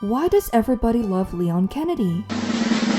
Why does everybody love Leon Kennedy?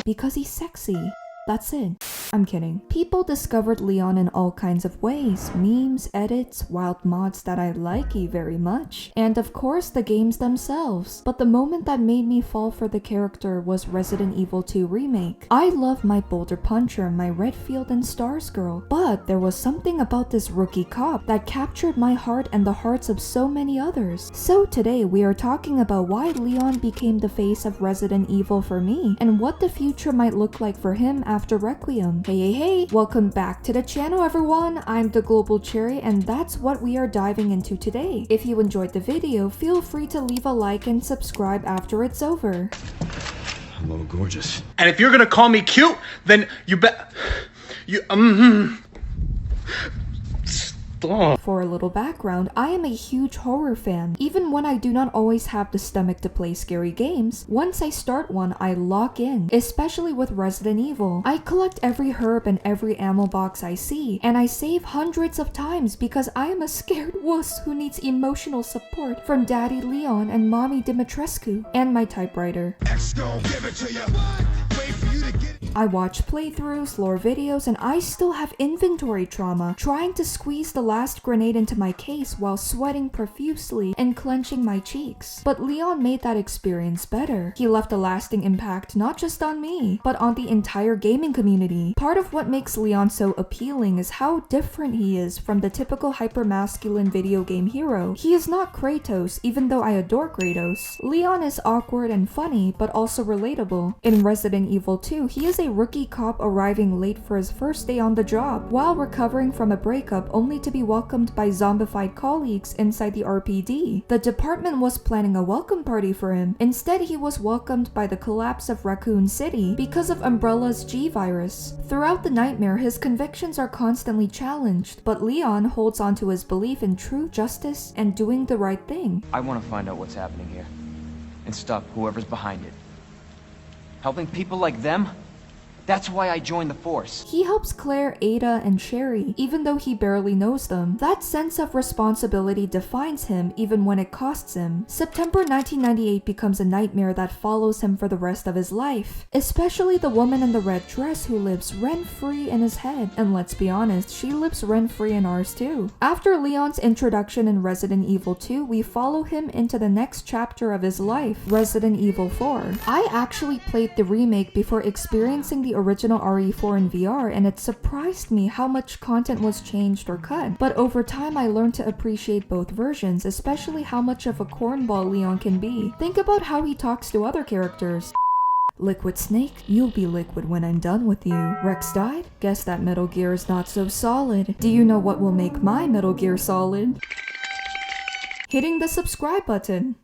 Because he's sexy. That's it. I'm kidding. People discovered Leon in all kinds of ways. Memes, edits, wild mods that I like very much. And of course the games themselves. But the moment that made me fall for the character was Resident Evil 2 Remake. I love my Boulder Puncher, my Redfield and Stars girl. But there was something about this rookie cop that captured my heart and the hearts of so many others. So today we are talking about why Leon became the face of Resident Evil for me, and what the future might look like for him after Requiem. Hey, welcome back to the channel everyone, I'm the globalcherry and that's what we are diving into today. If you enjoyed the video, feel free to leave a like and subscribe after it's over. Hello, gorgeous. And if you're gonna call me cute, then you bet you Stop. For a little background, I am a huge horror fan. Even when I do not always have the stomach to play scary games, once I start one, I lock in, especially with Resident Evil. I collect every herb and every ammo box I see, and I save hundreds of times because I am a scared wuss who needs emotional support from Daddy Leon and Mommy Dimitrescu, and my typewriter. I watch playthroughs, lore videos, and I still have inventory trauma, trying to squeeze the last grenade into my case while sweating profusely and clenching my cheeks. But Leon made that experience better. He left a lasting impact not just on me, but on the entire gaming community. Part of what makes Leon so appealing is how different he is from the typical hyper-masculine video game hero. He is not Kratos, even though I adore Kratos. Leon is awkward and funny, but also relatable. In Resident Evil 2, he is a rookie cop arriving late for his first day on the job, while recovering from a breakup only to be welcomed by zombified colleagues inside the RPD. The department was planning a welcome party for him. Instead, he was welcomed by the collapse of Raccoon City because of Umbrella's G-Virus. Throughout the nightmare, his convictions are constantly challenged, but Leon holds on to his belief in true justice and doing the right thing. I want to find out what's happening here and stop whoever's behind it. Helping people like them? That's why I joined the force. He helps Claire, Ada, and Sherry, even though he barely knows them. That sense of responsibility defines him even when it costs him. September 1998 becomes a nightmare that follows him for the rest of his life, especially the woman in the red dress who lives rent-free in his head. And let's be honest, she lives rent-free in ours too. After Leon's introduction in Resident Evil 2, we follow him into the next chapter of his life, Resident Evil 4. I actually played the remake before experiencing the original RE4 in VR, and it surprised me how much content was changed or cut. But over time I learned to appreciate both versions, especially how much of a cornball Leon can be. Think about how he talks to other characters. Liquid Snake, you'll be liquid when I'm done with you. Rex died? Guess that Metal Gear is not so solid. Do you know what will make my Metal Gear solid? Hitting the subscribe button.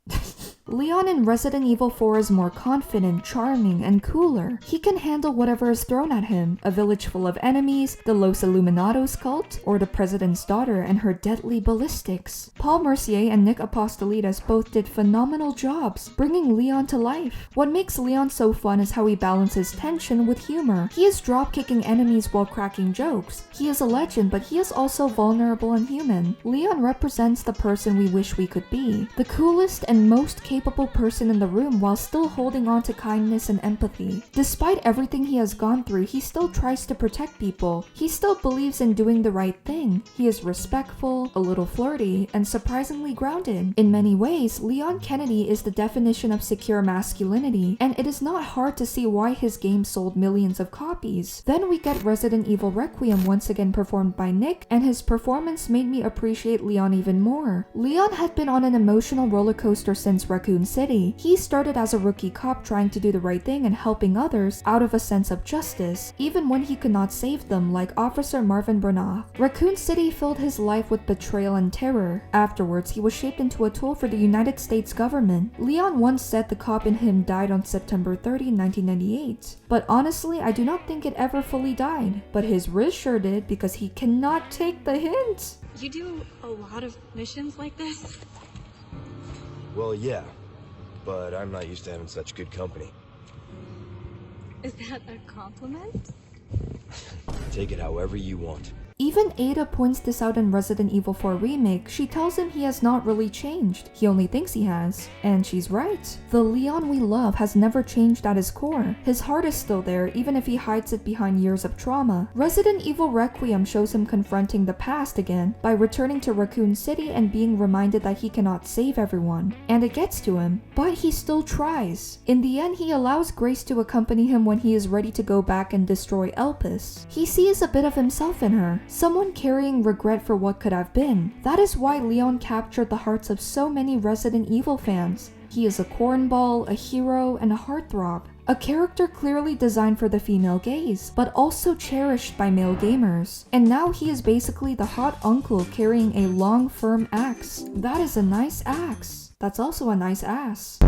Leon in Resident Evil 4 is more confident, charming, and cooler. He can handle whatever is thrown at him. A village full of enemies, the Los Illuminados cult, or the president's daughter and her deadly ballistics. Paul Mercier and Nick Apostolides both did phenomenal jobs, bringing Leon to life. What makes Leon so fun is how he balances tension with humor. He is drop-kicking enemies while cracking jokes. He is a legend, but he is also vulnerable and human. Leon represents the person we wish we could be. The coolest and most capable person in the room while still holding on to kindness and empathy. Despite everything he has gone through, he still tries to protect people. He still believes in doing the right thing. He is respectful, a little flirty, and surprisingly grounded. In many ways, Leon Kennedy is the definition of secure masculinity, and it is not hard to see why his game sold millions of copies. Then we get Resident Evil Requiem once again performed by Nick, and his performance made me appreciate Leon even more. Leon had been on an emotional roller coaster since Raccoon City. He started as a rookie cop trying to do the right thing and helping others out of a sense of justice, even when he could not save them, like Officer Marvin Bernath. Raccoon City filled his life with betrayal and terror. Afterwards, he was shaped into a tool for the United States government. Leon once said the cop in him died on September 30, 1998. But honestly, I do not think it ever fully died. But his Riz sure did, because he cannot take the hint. You do a lot of missions like this? Well, yeah, but I'm not used to having such good company. Is that a compliment? Take it however you want. Even Ada points this out in Resident Evil 4 Remake. She tells him he has not really changed. He only thinks he has. And she's right. The Leon we love has never changed at his core. His heart is still there, even if he hides it behind years of trauma. Resident Evil Requiem shows him confronting the past again by returning to Raccoon City and being reminded that he cannot save everyone. And it gets to him, but he still tries. In the end, he allows Grace to accompany him when he is ready to go back and destroy Elpis. He sees a bit of himself in her, someone carrying regret for what could have been. That is why Leon captured the hearts of so many Resident Evil fans. He is a cornball, a hero, and a heartthrob. A character clearly designed for the female gaze, but also cherished by male gamers. And now he is basically the hot uncle carrying a long, firm axe. That is a nice axe. That's also a nice ass.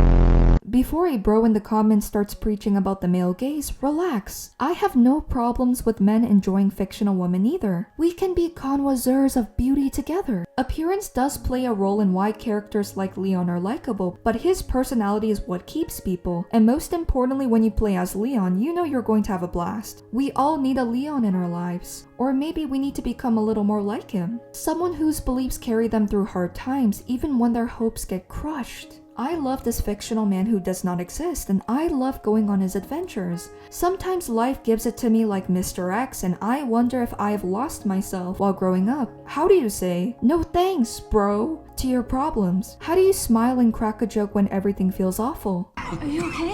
Before a bro in the comments starts preaching about the male gaze, relax. I have no problems with men enjoying fictional women either. We can be connoisseurs of beauty together. Appearance does play a role in why characters like Leon are likable, but his personality is what keeps people. And most importantly, when you play as Leon, you know you're going to have a blast. We all need a Leon in our lives. Or maybe we need to become a little more like him. Someone whose beliefs carry them through hard times, even when their hopes get crushed. I love this fictional man who does not exist, and I love going on his adventures. Sometimes life gives it to me like Mr. X, and I wonder if I have lost myself while growing up. How do you say, "No thanks, bro," to your problems? How do you smile and crack a joke when everything feels awful? Are you okay?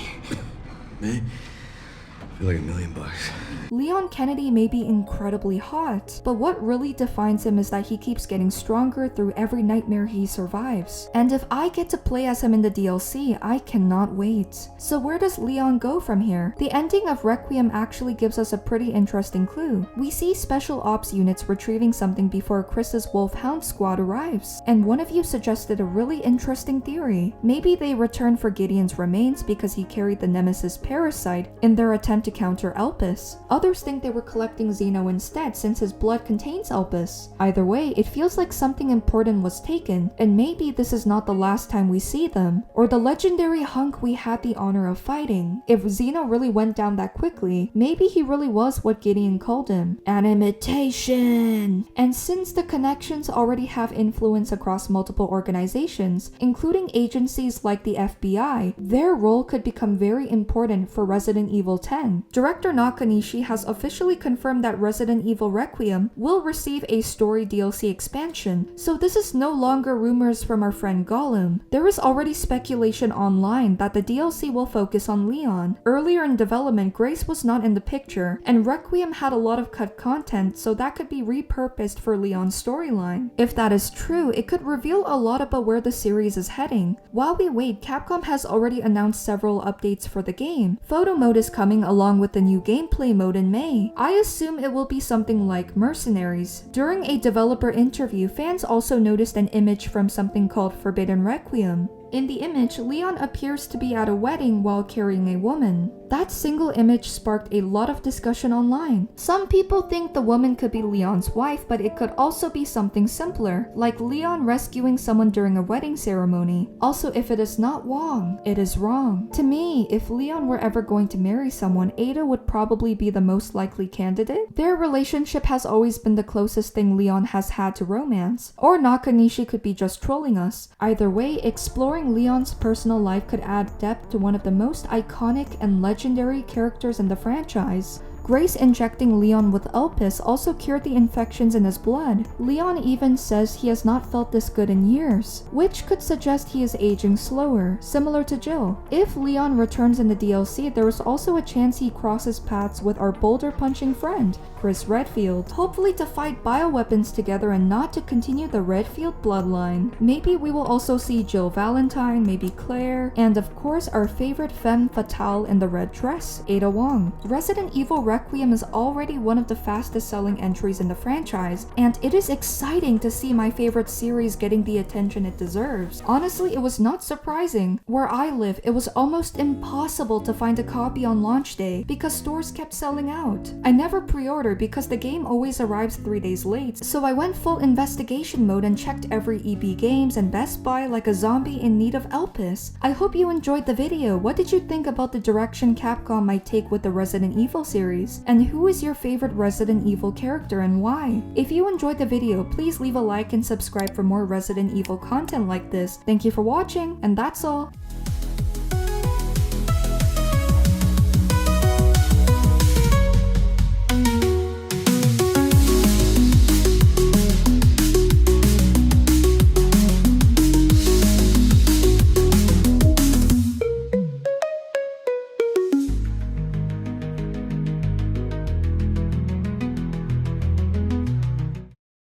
Me? I feel like $1,000,000. Leon Kennedy may be incredibly hot, but what really defines him is that he keeps getting stronger through every nightmare he survives. And if I get to play as him in the DLC, I cannot wait. So where does Leon go from here? The ending of Requiem actually gives us a pretty interesting clue. We see special ops units retrieving something before Chris's Wolfhound squad arrives. And one of you suggested a really interesting theory. Maybe they return for Gideon's remains because he carried the Nemesis parasite in their attempt to counter Elpis. Others think they were collecting Xeno instead since his blood contains Elpis. Either way, it feels like something important was taken, and maybe this is not the last time we see them, or the legendary hunk we had the honor of fighting. If Xeno really went down that quickly, maybe he really was what Gideon called him, an imitation. And since the connections already have influence across multiple organizations, including agencies like the FBI, their role could become very important for Resident Evil 10. Director Nakanishi has officially confirmed that Resident Evil Requiem will receive a story DLC expansion, so this is no longer rumors from our friend Gollum. There is already speculation online that the DLC will focus on Leon. Earlier in development, Grace was not in the picture, and Requiem had a lot of cut content, so that could be repurposed for Leon's storyline. If that is true, it could reveal a lot about where the series is heading. While we wait, Capcom has already announced several updates for the game. Photo mode is coming along with the new gameplay mode in May. I assume it will be something like Mercenaries. During a developer interview, fans also noticed an image from something called Forbidden Requiem. In the image, Leon appears to be at a wedding while carrying a woman. That single image sparked a lot of discussion online. Some people think the woman could be Leon's wife, but it could also be something simpler, like Leon rescuing someone during a wedding ceremony. Also, if it is not Wong, it is wrong. To me, if Leon were ever going to marry someone, Ada would probably be the most likely candidate. Their relationship has always been the closest thing Leon has had to romance. Or Nakanishi could be just trolling us. Either way, exploring Leon's personal life could add depth to one of the most iconic and legendary characters in the franchise. Grace injecting Leon with Elpis also cured the infections in his blood. Leon even says he has not felt this good in years, which could suggest he is aging slower, similar to Jill. If Leon returns in the DLC, there is also a chance he crosses paths with our boulder-punching friend, Chris Redfield, hopefully to fight bioweapons together and not to continue the Redfield bloodline. Maybe we will also see Jill Valentine, maybe Claire, and of course our favorite femme fatale in the red dress, Ada Wong. Resident Evil Requiem is already one of the fastest selling entries in the franchise, and it is exciting to see my favorite series getting the attention it deserves. Honestly, it was not surprising. Where I live, it was almost impossible to find a copy on launch day because stores kept selling out. I never pre-ordered because the game always arrives 3 days late, so I went full investigation mode and checked every EB Games and Best Buy like a zombie in need of Elpis. I hope you enjoyed the video. What did you think about the direction Capcom might take with the Resident Evil series? series? And who is your favorite Resident Evil character and why? If you enjoyed the video, please leave a like and subscribe for more Resident Evil content like this. Thank you for watching, and that's all.